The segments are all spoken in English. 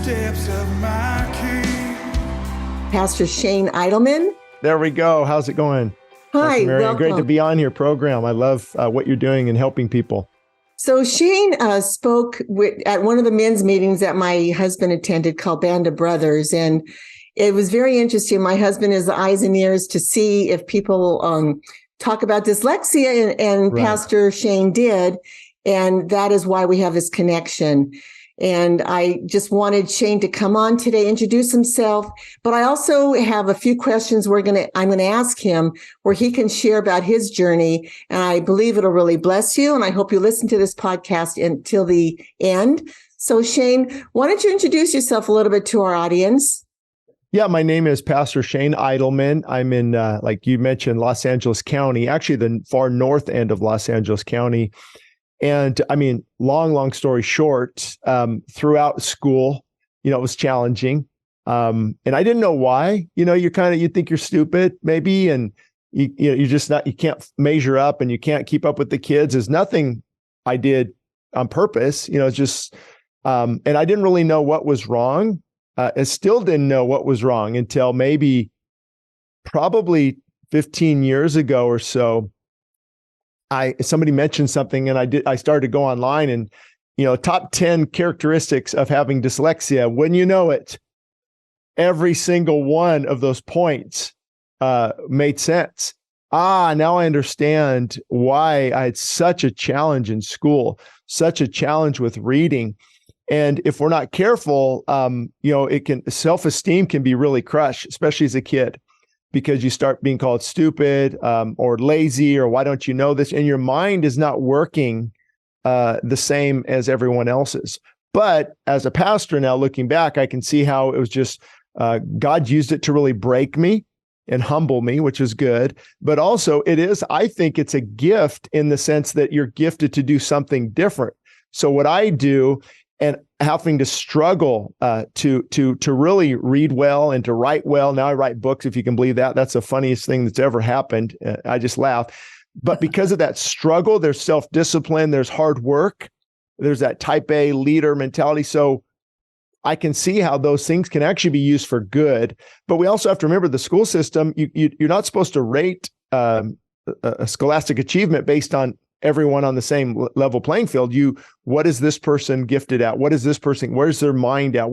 footsteps of my King. Pastor Shane Idleman. There we go. How's it going? Hi, Dr. Marion, welcome. great to be on your program. I love what you're doing and helping people. So Shane spoke at one of the men's meetings that my husband attended called Band of Brothers, and it was very interesting. My husband has eyes and ears to see if people talk about dyslexia, and Right. Pastor Shane did, and that is why we have this connection. And I just wanted Shane to come on today, introduce himself, but I also have a few questions I'm going to ask him where he can share about his journey. And I believe it'll really bless you. And I hope you listen to this podcast until the end. So Shane, why don't you introduce yourself a little bit to our audience? Yeah, my name is Pastor Shane Idleman. I'm in, like you mentioned, Los Angeles County, actually the far north end of Los Angeles County. And I mean, long story short, throughout school, it was challenging. And I didn't know why. You think you're stupid maybe, and you're just not, you can't measure up and you can't keep up with the kids. There's nothing I did on purpose, it's just, and I didn't really know what was wrong. I still didn't know what was wrong until probably 15 years ago or so. Somebody mentioned something and I started to go online and, top 10 characteristics of having dyslexia. When you know it, every single one of those points made sense. Now I understand why I had such a challenge in school, such a challenge with reading. And if we're not careful, self-esteem can be really crushed, especially as a kid, because you start being called stupid or lazy, or why don't you know this? And your mind is not working the same as everyone else's. But as a pastor now, looking back, I can see how it was just God used it to really break me and humble me, which is good. But also I think it's a gift in the sense that you're gifted to do something different. So what I do, and having to struggle to really read well and to write well. Now I write books, if you can believe that. That's the funniest thing that's ever happened. I just laugh. But because of that struggle, there's self-discipline, there's hard work, there's that type A leader mentality. So I can see how those things can actually be used for good. But we also have to remember the school system, you're not supposed to rate a scholastic achievement based on everyone on the same level playing field. What is this person gifted at? What is this person? Where's their mind at?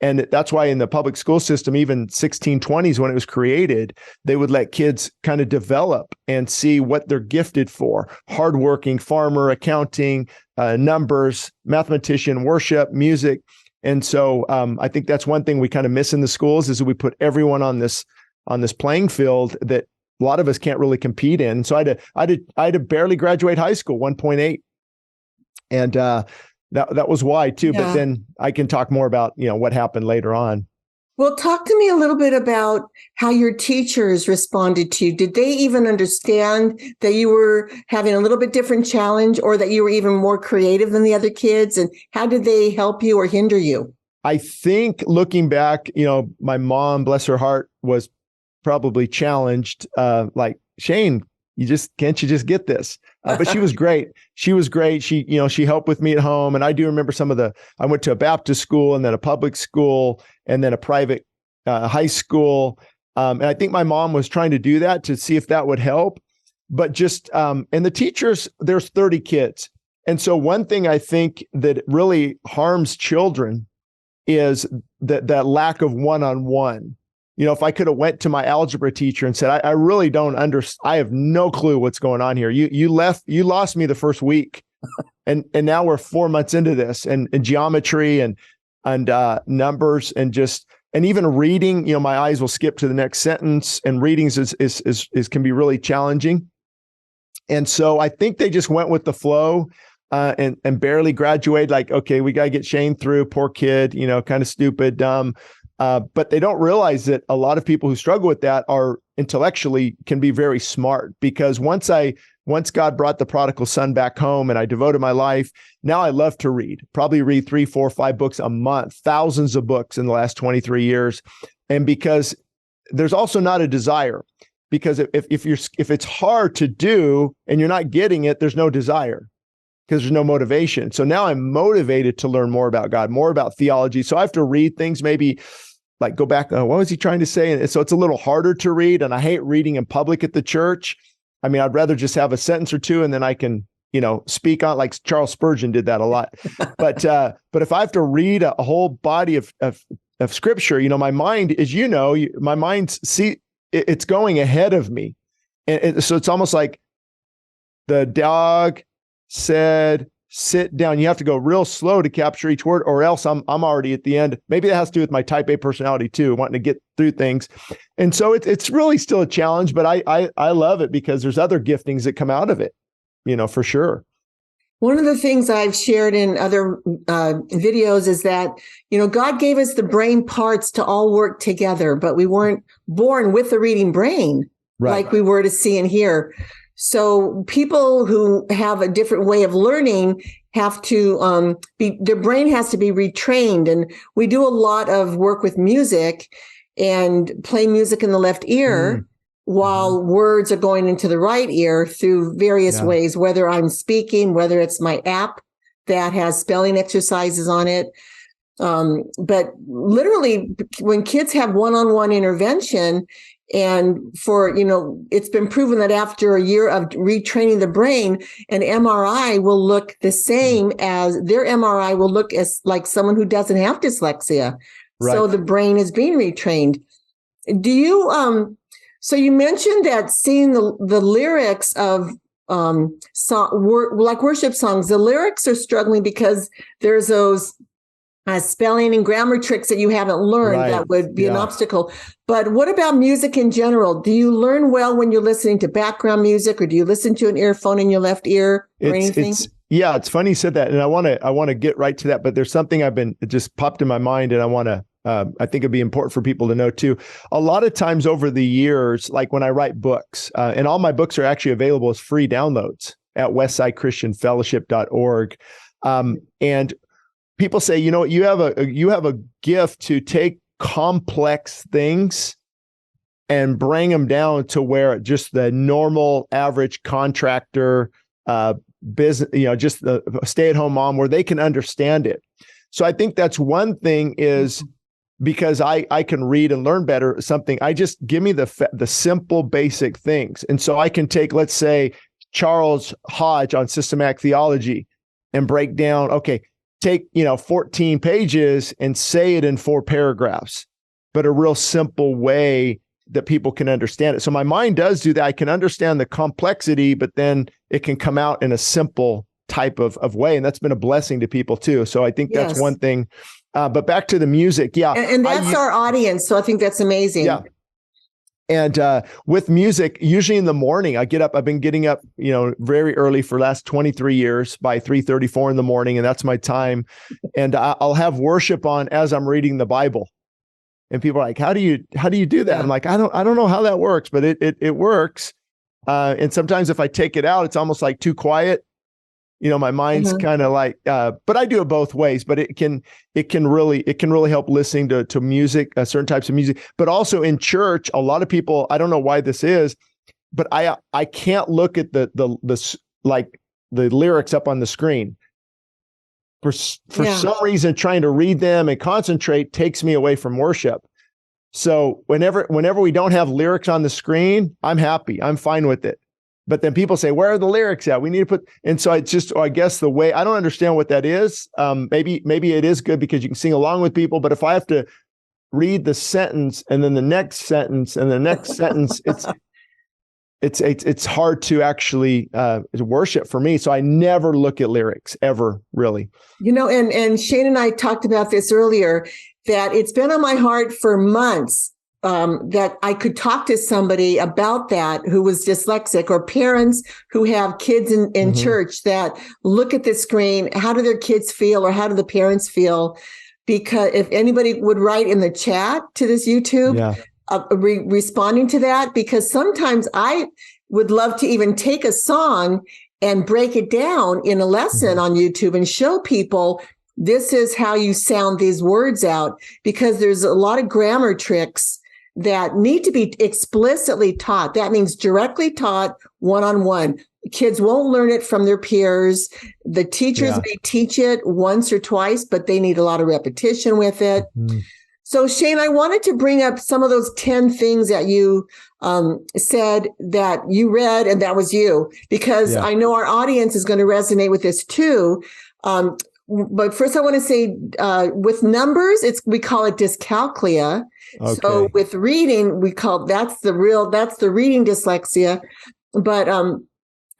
And that's why in the public school system, even 1620s when it was created, they would let kids kind of develop and see what they're gifted for. Hardworking, farmer, accounting, numbers, mathematician, worship, music. And so I think that's one thing we kind of miss in the schools is that we put everyone on this playing field that a lot of us can't really compete in. So I had to barely graduate high school, 1.8. And that was why too. Yeah. But then I can talk more about, what happened later on. Well, talk to me a little bit about how your teachers responded to you. Did they even understand that you were having a little bit different challenge, or that you were even more creative than the other kids? And how did they help you or hinder you? I think looking back, my mom, bless her heart, was probably challenged, like, Shane, can't you just get this? But she was great. She was great. She helped with me at home. And I do remember I went to a Baptist school and then a public school and then a private high school. And I think my mom was trying to do that to see if that would help. But just, and the teachers, there's 30 kids. And so one thing I think that really harms children is that lack of one-on-one. If I could have went to my algebra teacher and said, I really don't understand. I have no clue what's going on here. You lost me the first week. And now we're 4 months into this and geometry and numbers and even reading, my eyes will skip to the next sentence, and readings is can be really challenging. And so I think they just went with the flow and barely graduated. Like, okay, we got to get Shane through, poor kid, kind of stupid, dumb. But they don't realize that a lot of people who struggle with that are intellectually can be very smart, because once God brought the prodigal son back home and I devoted my life, now I love to read, probably read 3, 4, 5 books a month, thousands of books in the last 23 years. And because there's also not a desire, because if it's hard to do and you're not getting it, there's no desire. because there's no motivation. So now I'm motivated to learn more about God, more about theology. So I have to read things, maybe like go back, what was he trying to say? And so it's a little harder to read, and I hate reading in public at the church. I mean, I'd rather just have a sentence or two and then I can, speak on, like Charles Spurgeon did that a lot. But if I have to read a whole body of scripture, my mind is, my mind it's going ahead of me. And so it's almost like the dog said, sit down. You have to go real slow to capture each word, or else I'm already at the end. Maybe that has to do with my type A personality too, wanting to get through things. And so it's really still a challenge, but I love it because there's other giftings that come out of it, for sure. One of the things I've shared in other videos is that, God gave us the brain parts to all work together, but we weren't born with a reading brain like we were to see and hear. So people who have a different way of learning have to their brain has to be retrained. And we do a lot of work with music and play music in the left ear while words are going into the right ear through various ways, whether I'm speaking, whether it's my app that has spelling exercises on it. But literally, when kids have one-on-one intervention, and it's been proven that after a year of retraining the brain, an MRI will look the same as their MRI will look as like someone who doesn't have dyslexia. Right. So the brain is being retrained. Do you, so you mentioned that seeing the lyrics of like worship songs, the lyrics are struggling because there's those spelling and grammar tricks that you haven't learned that would be an obstacle. But what about music in general? Do you learn well when you're listening to background music, or do you listen to an earphone in your left ear or anything? It's funny you said that. And I want to get right to that, but there's something it just popped in my mind, and I think it'd be important for people to know too. A lot of times over the years, like when I write books, and all my books are actually available as free downloads at westsidechristianfellowship.org. And people say, you have a gift to take complex things and bring them down to where just the normal average contractor, business, just the stay-at-home mom, where they can understand it. So I think that's one thing, is because I can read and learn better something. I just give me the simple basic things. And so I can take, let's say, Charles Hodge on systematic theology and break down, take 14 pages and say it in 4 paragraphs, but a real simple way that people can understand it. So my mind does do that. I can understand the complexity, but then it can come out in a simple type of way. And that's been a blessing to people too. So I think that's one thing. But back to the music. Yeah. And that's our audience. So I think that's amazing. Yeah. And with music, usually in the morning, I've been getting up, very early for the last 23 years by 3:34 in the morning. And that's my time. And I'll have worship on as I'm reading the Bible. And people are like, how do you do that? Yeah. I'm like, I don't know how that works, but it works. And sometimes if I take it out, it's almost like too quiet. My mind's kind of like, but I do it both ways, but it can really help listening to music, certain types of music, but also in church, a lot of people, I don't know why this is, but I can't look at the lyrics up on the screen. For some reason, trying to read them and concentrate takes me away from worship. So whenever we don't have lyrics on the screen, I'm happy. I'm fine with it. But then people say, where are the lyrics at? We need to put, and so it's just, I guess the way, I don't understand what that is. Maybe it is good because you can sing along with people, but if I have to read the sentence and then the next sentence and the next sentence, it's hard to actually worship for me. So I never look at lyrics ever, really. And Shane and I talked about this earlier, that it's been on my heart for months. That I could talk to somebody about that who was dyslexic, or parents who have kids in church that look at the screen. How do their kids feel, or how do the parents feel? Because if anybody would write in the chat to this YouTube, responding to that, because sometimes I would love to even take a song and break it down in a lesson on YouTube and show people, this is how you sound these words out, because there's a lot of grammar tricks that need to be explicitly taught. That means directly taught one-on-one. Kids won't learn it from their peers. The teachers Yeah. may teach it once or twice, but they need a lot of repetition with it. Mhm. So, Shane, I wanted to bring up some of those 10 things that you said that you read, and that was you, because I know our audience is going to resonate with this too. But first, I want to say with numbers, we call it dyscalculia. Okay. So with reading, that's the reading dyslexia. But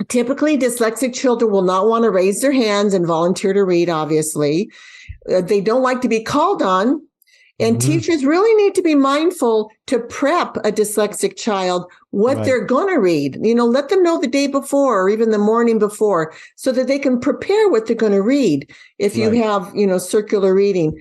typically, dyslexic children will not want to raise their hands and volunteer to read, obviously. They don't like to be called on. And teachers really need to be mindful to prep a dyslexic child what they're going to read. Let them know the day before or even the morning before so that they can prepare what they're going to read. If you have, circular reading,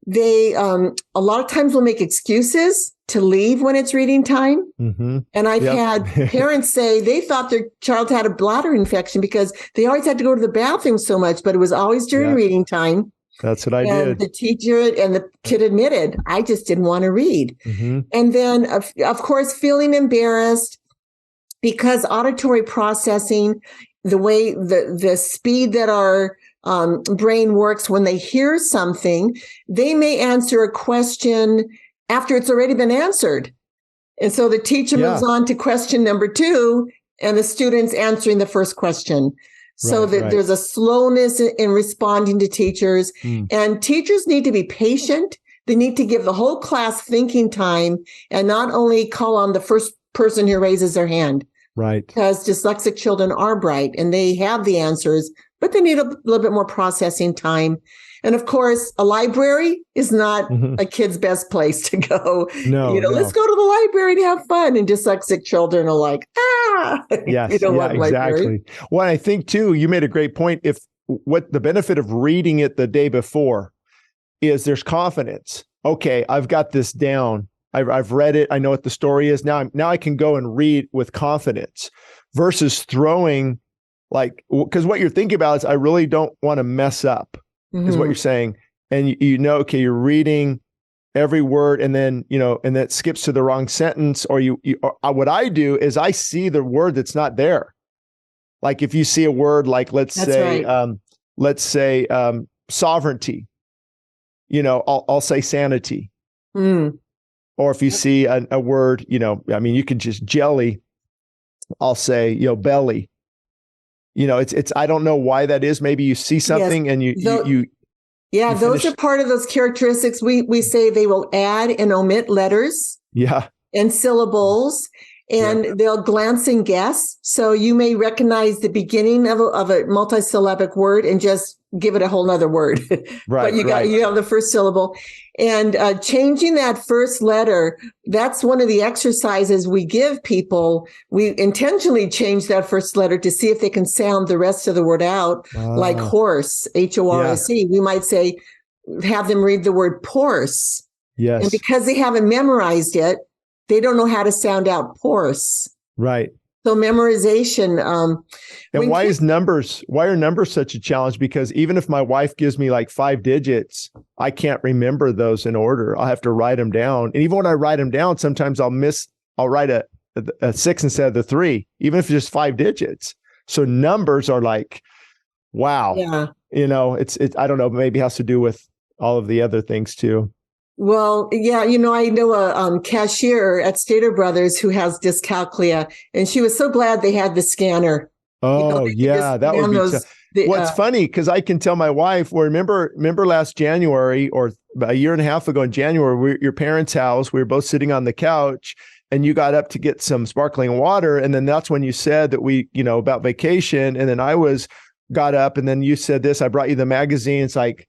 they a lot of times will make excuses to leave when it's reading time. And I've had parents say they thought their child had a bladder infection because they always had to go to the bathroom so much, but it was always during reading time. That's what I did. The teacher and the kid admitted, I just didn't want to read. And then, of course, feeling embarrassed because auditory processing, the way the speed that our brain works when they hear something, they may answer a question after it's already been answered. And so the teacher moves on to question number 2, and the student's answering the first question. So there's a slowness in responding to teachers, and teachers need to be patient. They need to give the whole class thinking time and not only call on the first person who raises their hand. Right. Because dyslexic children are bright and they have the answers, but they need a little bit more processing time. And of course, a library is not a kid's best place to go. No, let's go to the library to have fun. And dyslexic children are like, yes, exactly. Library. Well, I think too, you made a great point. What the benefit of reading it the day before is there's confidence. Okay, I've got this down. I've read it. I know what the story is. Now I can go and read with confidence versus throwing because what you're thinking about is I really don't want to mess up. Is what you're saying. And okay, you're reading every word and then, and that skips to the wrong sentence or what I do is I see the word that's not there. Like if you see a word, like, let's say sovereignty, I'll say sanity. Or if you see a word, you could just jelly, I'll say, belly. It's I don't know why that is. Maybe you see something and you those are part of those characteristics. We say they will add and omit letters and syllables, and they'll glance and guess. So you may recognize the beginning of a multisyllabic word and just give it a whole nother word. But you have the first syllable. And changing that first letter, that's one of the exercises we give people. We intentionally change that first letter to see if they can sound the rest of the word out, like horse, HORSE. We might say, have them read the word porse. Yes. And because they haven't memorized it, they don't know how to sound out porse. Right. So memorization. And why are numbers such a challenge? Because even if my wife gives me like 5 digits, I can't remember those in order. I'll have to write them down. And even when I write them down, sometimes I'll write a 6 instead of the 3, even if it's just 5 digits. So numbers are like, wow. Yeah. It's I don't know, maybe it has to do with all of the other things too. Well, yeah, I know a cashier at Stater Brothers who has dyscalculia, and she was so glad they had the scanner. Oh, that would be What's funny, because I can tell my wife, remember last January or a year and a half ago in January, we were at your parents' house. We were both sitting on the couch, and you got up to get some sparkling water, and then that's when you said that we, about vacation, and then I got up, and then you said this. I brought you the magazine. It's like,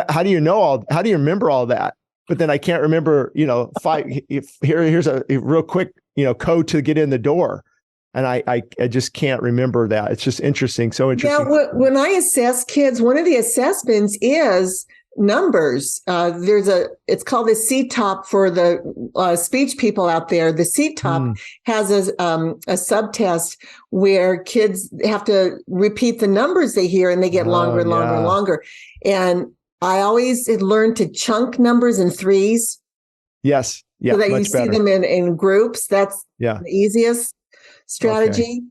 how do you remember all that? But then I can't remember, here's a real quick, code to get in the door. And I just can't remember that. It's just interesting. So interesting. Yeah. When I assess kids, one of the assessments is numbers. It's called the CTOP for the speech people out there. The CTOP has a subtest where kids have to repeat the numbers they hear, and they get longer and longer and longer. And I always had learned to chunk numbers in 3s. Yes. Yeah. So that you see them in groups. That's the easiest. strategy.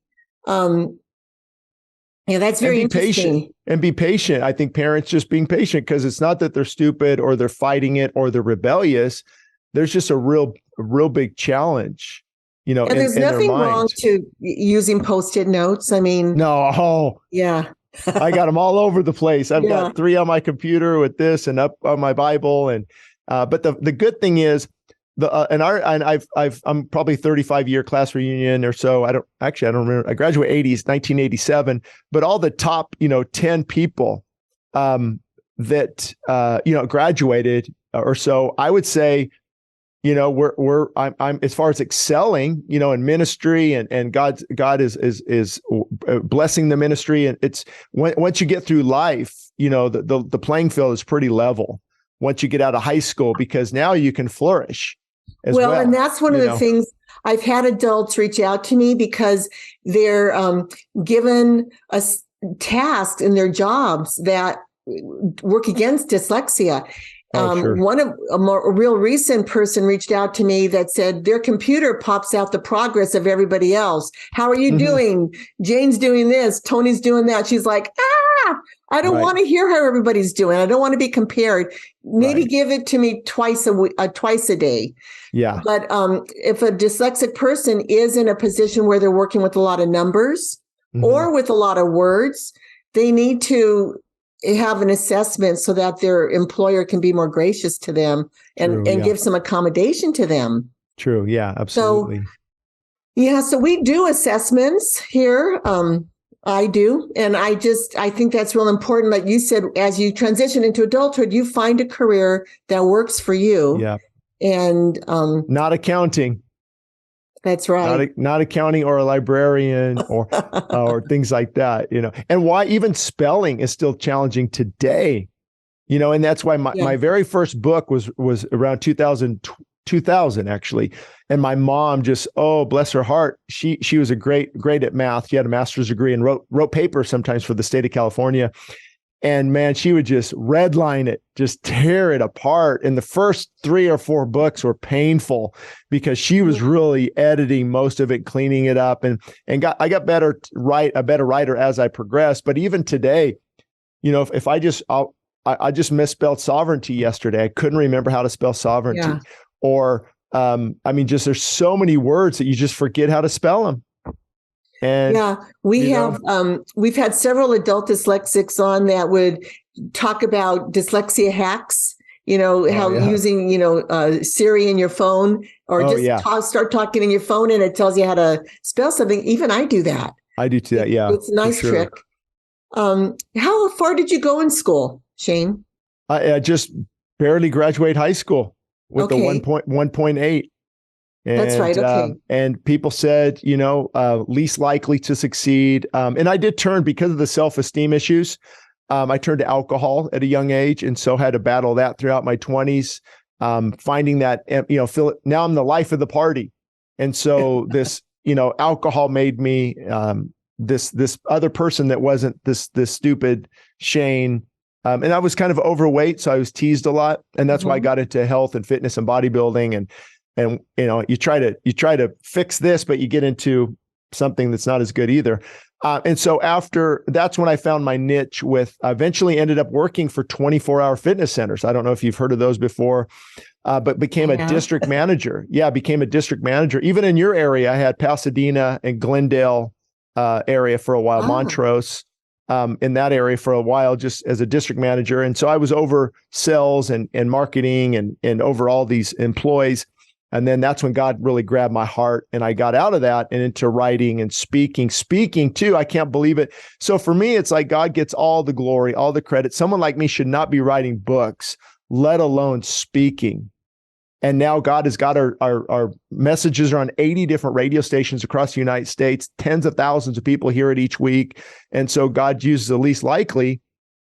Yeah, that's very interesting. Patient. And be patient. I think parents just being patient, because it's not that they're stupid or they're fighting it or they're rebellious. There's just a real big challenge, And there's nothing wrong to using Post-it notes. I mean, yeah. I got them all over the place. I've got 3 on my computer with this and up on my Bible. And, but the good thing is I'm probably 35-year class reunion or so. I don't remember. I graduated 1987, but all the top, 10 people, that, graduated or so, I would say, I'm as far as excelling, in ministry and God is blessing the ministry. And it's once you get through life, the playing field is pretty level once you get out of high school, because now you can flourish as well. And that's one of the things. I've had adults reach out to me because they're given a task in their jobs that work against dyslexia. Sure. A real recent person reached out to me that said their computer pops out the progress of everybody else. How are you doing? Jane's doing this. Tony's doing that. She's like, I don't want to hear how everybody's doing. I don't want to be compared. Maybe give it to me twice a day. Yeah. But if a dyslexic person is in a position where they're working with a lot of numbers or with a lot of words, they need to have an assessment so that their employer can be more gracious to them and give some accommodation to them. True. Yeah, absolutely. So we do assessments here. I do. And I think that's real important. Like you said, as you transition into adulthood, you find a career that works for you. Yeah. And not accounting. That's right. Not accounting or a librarian or things like that, and why even spelling is still challenging today, and that's why my very first book was around 2000 actually. And my mom just, bless her heart. She was great at math. She had a master's degree and wrote papers sometimes for the state of California. And man, she would just redline it, just tear it apart. And the first 3 or 4 books were painful because she was really editing most of it, cleaning it up, and I got a better writer as I progressed. But even today, if I just misspelled sovereignty yesterday. I couldn't remember how to spell sovereignty. Yeah. Or just there's so many words that you just forget how to spell them. And we've had several adult dyslexics on that would talk about dyslexia hacks, using, Siri in your phone or start talking in your phone and it tells you how to spell something. Even I do that. I do too. Yeah. It's a nice trick. How far did you go in school, Shane? I just barely graduated high school with the 1.8. And, that's right. Okay. And people said, least likely to succeed. And I did turn, because of the self-esteem issues, I turned to alcohol at a young age. And so had to battle that throughout my 20s, finding that, now I'm the life of the party. And so this, alcohol made me this other person that wasn't this stupid Shane. And I was kind of overweight, so I was teased a lot. And that's why I got into health and fitness and bodybuilding. And you try to fix this, but you get into something that's not as good either. And so that's when I found my niche eventually ended up working for 24-hour fitness centers. I don't know if you've heard of those before, but became a district manager. Yeah, became a district manager. Even in your area, I had Pasadena and Glendale area for a while, Montrose. In that area for a while, just as a district manager. And so I was over sales and marketing and over all these employees. And then that's when God really grabbed my heart and I got out of that and into writing and speaking too. I can't believe it. So for me, it's like God gets all the glory, all the credit. Someone like me should not be writing books, let alone speaking. And now God has got our messages are on 80 different radio stations across the United States. Tens of thousands of people hear it each week. And so God uses the least likely.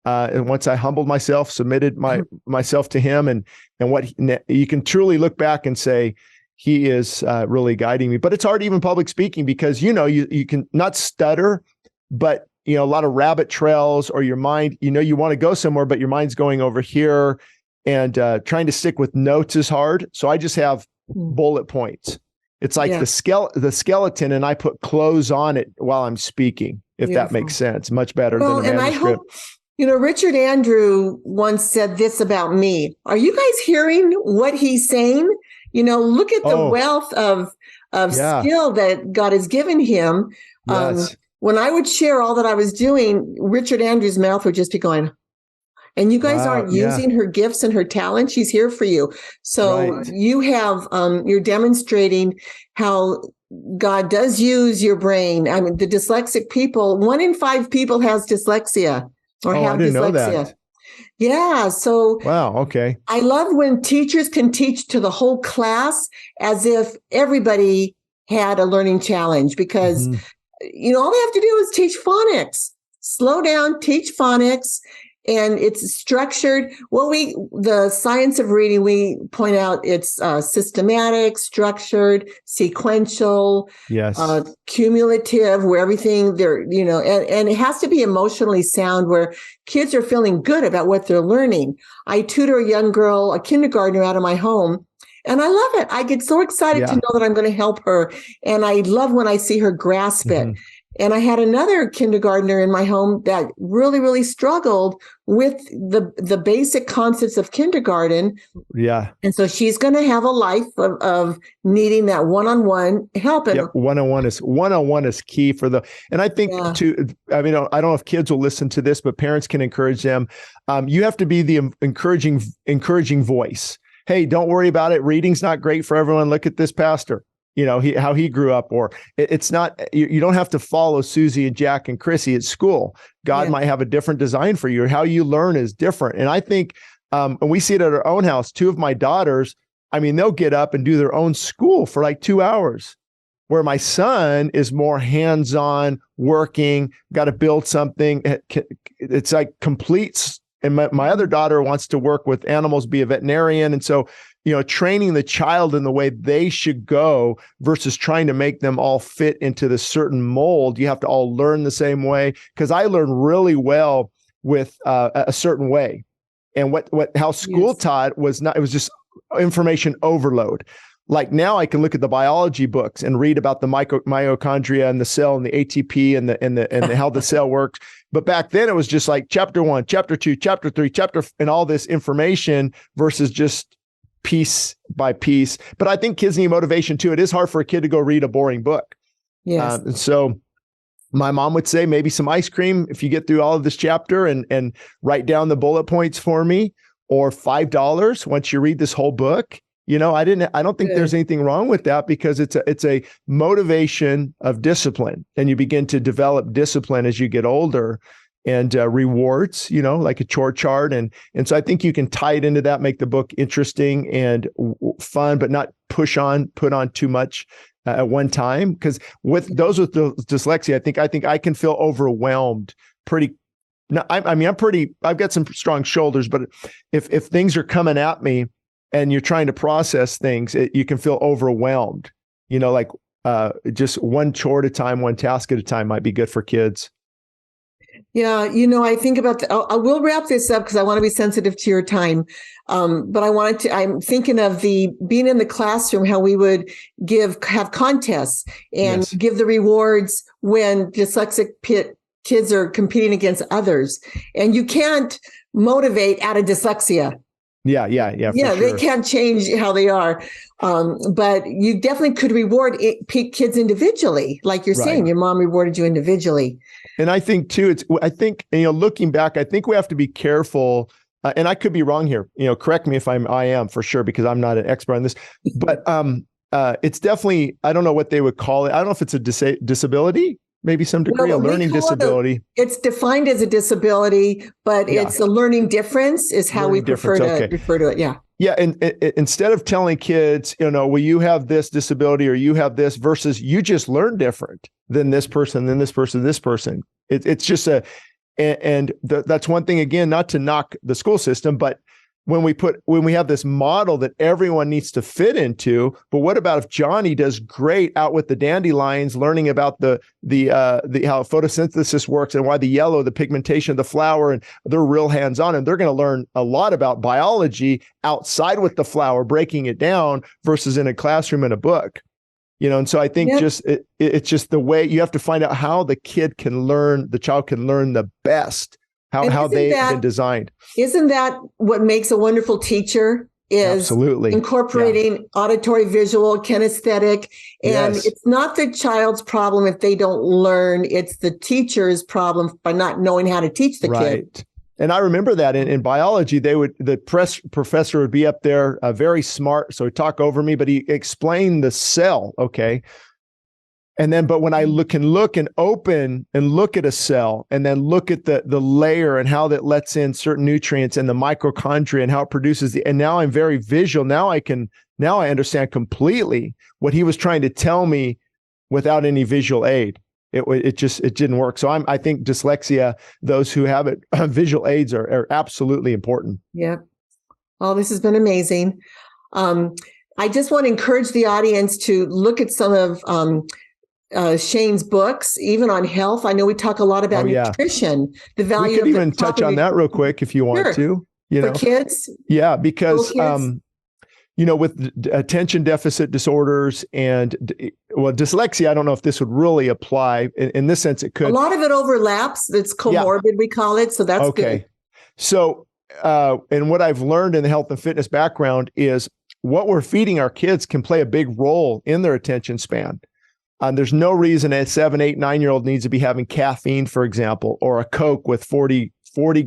And once I humbled myself, submitted myself to him and what you can truly look back and say, he is really guiding me. But it's hard even public speaking because, you can not stutter, but, a lot of rabbit trails or your mind, you want to go somewhere, but your mind's going over here. And trying to stick with notes is hard. So I just have bullet points. It's like the skeleton, and I put clothes on it while I'm speaking, if that makes sense. Much better than the manuscript. And I hope, Richard Andrew once said this about me. Are you guys hearing what he's saying? Look at the wealth of skill that God has given him. Yes. When I would share all that I was doing, Richard Andrew's mouth would just be going, and you guys aren't using her gifts and her talent. She's here for you. So you have, you're demonstrating how God does use your brain. I mean, the dyslexic people, 1 in 5 people has dyslexia or have I didn't dyslexia. know that. Yeah. So wow. Okay. I love when teachers can teach to the whole class as if everybody had a learning challenge, because, all they have to do is teach phonics. Slow down, teach phonics. And it's structured. Well, the science of reading, we point out it's systematic, structured, sequential, cumulative, where everything and it has to be emotionally sound, where kids are feeling good about what they're learning. I tutor a young girl, a kindergartner, out of my home, and I love it. I get so excited to know that I'm going to help her. And I love when I see her grasp it. And I had another kindergartner in my home that really, really struggled with the basic concepts of kindergarten. Yeah. And so she's going to have a life of needing that one-on-one help. And one-on-one is key for and I think I don't know if kids will listen to this, but parents can encourage them. You have to be the encouraging voice. Hey, don't worry about it. Reading's not great for everyone. Look at this pastor. How he grew up, or it's not, you don't have to follow Susie and Jack and Chrissy at school. God might have a different design for you. How you learn is different. And I think, and we see it at our own house, 2 of my daughters, they'll get up and do their own school for like 2 hours, where my son is more hands-on, working, got to build something. It's like complete. And my other daughter wants to work with animals, be a veterinarian. And so, training the child in the way they should go versus trying to make them all fit into this certain mold. You have to all learn the same way, because I learned really well with a certain way. And how school taught was not, it was just information overload. Like now I can look at the biology books and read about the mitochondria and the cell and the ATP and how the cell works. But back then it was just like chapter 1, chapter 2, chapter 3, and all this information versus just piece by piece. But I think kids need motivation too. It is hard for a kid to go read a boring book. Yes. And so my mom would say maybe some ice cream if you get through all of this chapter and write down the bullet points for me, or $5 once you read this whole book. I don't think there's anything wrong with that, because it's a motivation of discipline, and you begin to develop discipline as you get older, and rewards, like a chore chart. And so I think you can tie it into that, make the book interesting and fun, but not put on too much at one time. Because with the dyslexia, I think I can feel overwhelmed pretty. No, I've got some strong shoulders, but if things are coming at me and you're trying to process things, you can feel overwhelmed, just one chore at a time, one task at a time might be good for kids. Yeah, I think about I will wrap this up because I want to be sensitive to your time. But I'm thinking of being in the classroom, how we would have contests and give the rewards when dyslexic kids are competing against others. And you can't motivate out of dyslexia. Yeah. They can't change how they are. But you definitely could reward kids individually. Like you're saying, your mom rewarded you individually. And I think too, looking back, I think we have to be careful, and I could be wrong here, correct me if I am for sure, because I'm not an expert on this, but it's definitely, I don't know what they would call it. I don't know if it's a disability, maybe some degree, a learning disability. It's defined as a disability, but it's a learning difference is how we prefer to refer to it. Yeah. Yeah. And instead of telling kids, well, you have this disability or you have this, versus you just learn different than this person, this person. It's just that's one thing, again, not to knock the school system, but when we have this model that everyone needs to fit into, but what about if Johnny does great out with the dandelions, learning about the how photosynthesis works and why the pigmentation of the flower, and they're real hands-on, and they're going to learn a lot about biology outside with the flower, breaking it down, versus in a classroom in a book. And so I think it's just the way you have to find out how the child can learn the best, how they've been designed. Isn't that what makes a wonderful teacher? Is absolutely incorporating auditory, visual, kinesthetic. And it's not the child's problem if they don't learn. It's the teacher's problem by not knowing how to teach the kid. And I remember that in biology, the professor would be up there, very smart. So he'd talk over me, but he explained the cell. Okay. And then, but when I can look and open and look at a cell and then look at the layer and how that lets in certain nutrients and the mitochondria and how it produces and now I'm very visual. Now I understand completely what he was trying to tell me without any visual aid. It didn't work. So I think dyslexia, those who have it, visual aids are absolutely important. Yeah. Oh, this has been amazing. I just want to encourage the audience to look at some of, Shane's books, even on health. I know we talk a lot about nutrition, the value. We could even touch on that real quick if you want to. For kids, because with attention deficit disorders and dyslexia, I don't know if this would really apply. In this sense, it could. A lot of it overlaps. It's comorbid, we call it. So that's okay. Good. So, and what I've learned in the health and fitness background is what we're feeding our kids can play a big role in their attention span. There's no reason a 7, 8, 9-year-old needs to be having caffeine, for example, or a Coke with 40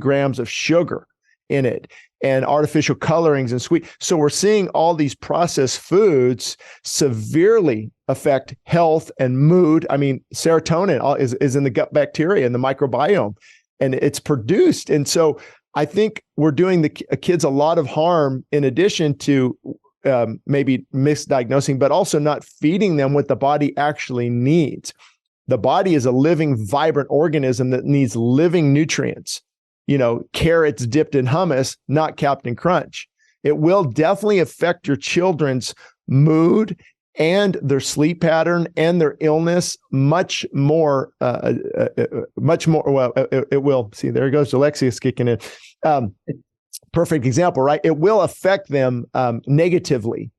grams of sugar in it and artificial colorings and sweet. So we're seeing all these processed foods severely affect health and mood. I mean, serotonin is in the gut bacteria and the microbiome, and it's produced. And so I think we're doing the kids a lot of harm in addition to maybe misdiagnosing, but also not feeding them what the body actually needs. The body is a living, vibrant organism that needs living nutrients. Carrots dipped in hummus, not Captain Crunch. It will definitely affect your children's mood and their sleep pattern and their illness much more. Well, it will. See, there goes Dyslexia kicking in. Perfect example, right? It will affect them negatively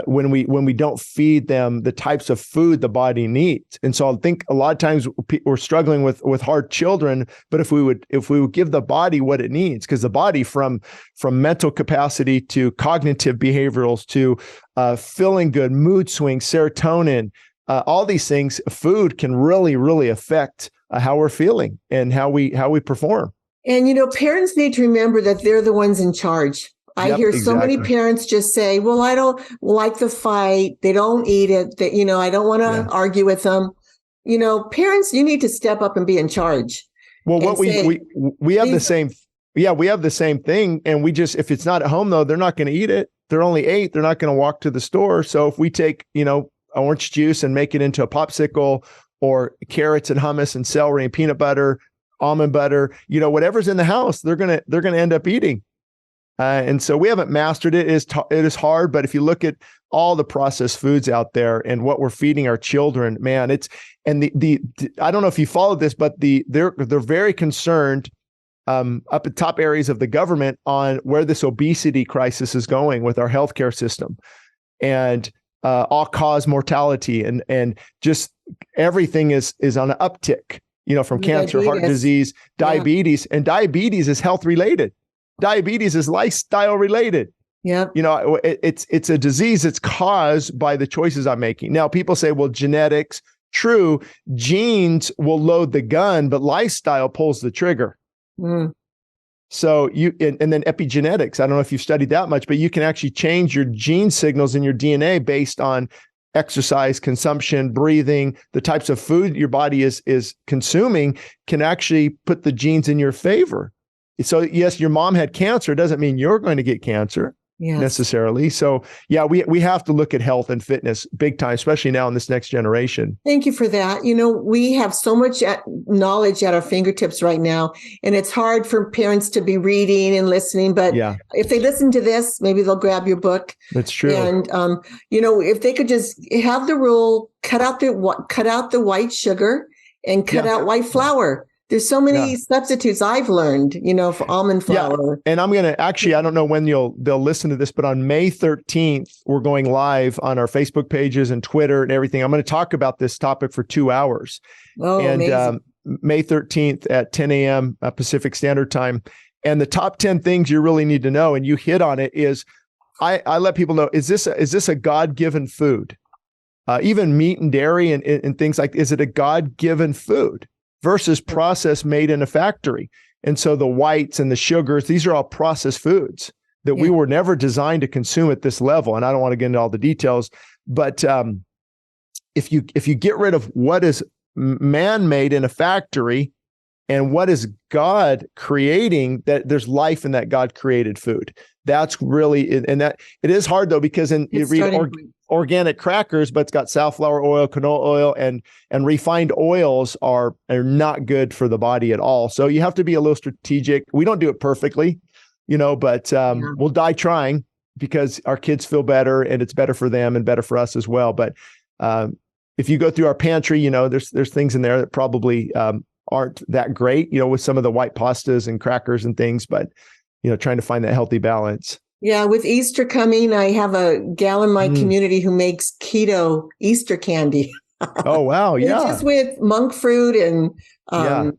when we don't feed them the types of food the body needs. And so I think a lot of times we're struggling with hard children, but if we would give the body what it needs, because the body from mental capacity to cognitive behaviorals to feeling good, mood swings, serotonin, all these things, food can really, really affect how we're feeling and how we perform. And, parents need to remember that they're the ones in charge. I hear so many parents just say, well, I don't like the fight. They don't eat it. I don't want to argue with them. Parents, you need to step up and be in charge. Well, what we have the same. Yeah, we have the same thing. And we just, if it's not at home, though, they're not going to eat it. They're only 8. They're not going to walk to the store. So if we take, orange juice and make it into a popsicle, or carrots and hummus and celery and peanut butter, almond butter, whatever's in the house, they're going to end up eating. And so we haven't mastered it. It is hard, but if you look at all the processed foods out there and what we're feeding our children, man, the I don't know if you followed this, but they're very concerned up at top areas of the government on where this obesity crisis is going with our healthcare system, and all-cause mortality and just everything is on an uptick. From cancer, heart disease, diabetes, and diabetes is health related. Diabetes is lifestyle related. Yeah. It's a disease that's caused by the choices I'm making. Now, people say, well, genetics, true, genes will load the gun, but lifestyle pulls the trigger. Mm. So and then epigenetics, I don't know if you've studied that much, but you can actually change your gene signals in your DNA based on exercise, consumption, breathing, the types of food your body is consuming can actually put the genes in your favor. So yes, your mom had cancer. It doesn't mean you're going to get cancer necessarily. So yeah, we have to look at health and fitness big time, especially now in this next generation. Thank you for that. We have so much knowledge at our fingertips right now, and it's hard for parents to be reading and listening. But if they listen to this, maybe they'll grab your book. That's true. And if they could just have the rule, cut out the white sugar and cut out white flour. There's so many substitutes I've learned, for almond flour. And I'm going to actually, I don't know when they'll listen to this, but on May 13th, we're going live on our Facebook pages and Twitter and everything. I'm going to talk about this topic for 2 hours. Oh, and amazing. May 13th at 10 a.m. Pacific Standard Time. And the top 10 things you really need to know, and you hit on it, is I let people know, is this a God-given food? Even meat and dairy and things like, is it a God-given food versus processed made in a factory? And so the whites and the sugars, these are all processed foods that we were never designed to consume at this level. And I don't want to get into all the details, but if you get rid of what is man-made in a factory and what is God creating, that there's life in that God-created food. That's really, and that it is hard though, because you read organic crackers, but it's got safflower oil, canola oil, and refined oils are not good for the body at all. So you have to be a little strategic. We don't do it perfectly, but we'll die trying, because our kids feel better and it's better for them and better for us as well. But if you go through our pantry, there's things in there that probably aren't that great, with some of the white pastas and crackers and things, but trying to find that healthy balance. Yeah, with Easter coming, I have a gal in my community who makes keto Easter candy. Oh, wow. Yeah. Just with monk fruit and, the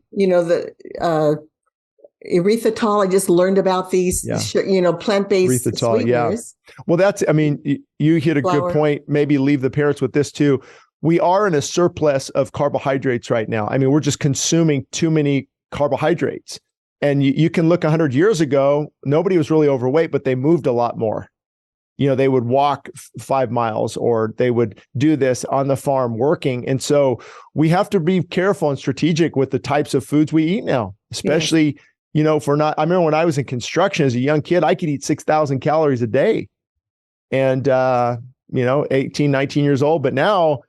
erythritol. I just learned about these, plant-based erythritol, sweeteners. Yeah. Well, you hit a good point. Maybe leave the parents with this too. We are in a surplus of carbohydrates right now. We're just consuming too many carbohydrates. And you can look 100 years ago, nobody was really overweight, but they moved a lot more. They would walk 5 miles, or they would do this on the farm working. And so we have to be careful and strategic with the types of foods we eat now, especially, if we're not, I remember when I was in construction as a young kid, I could eat 6,000 calories a day and, 18, 19 years old. But now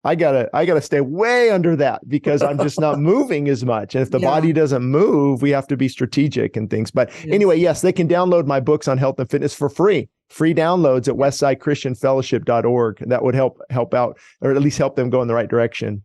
I gotta stay way under that, because I'm just not moving as much. And if the body doesn't move, we have to be strategic and things. But anyway, yes, they can download my books on health and fitness for free downloads at westsidechristianfellowship.org. And that would help out, or at least help them go in the right direction.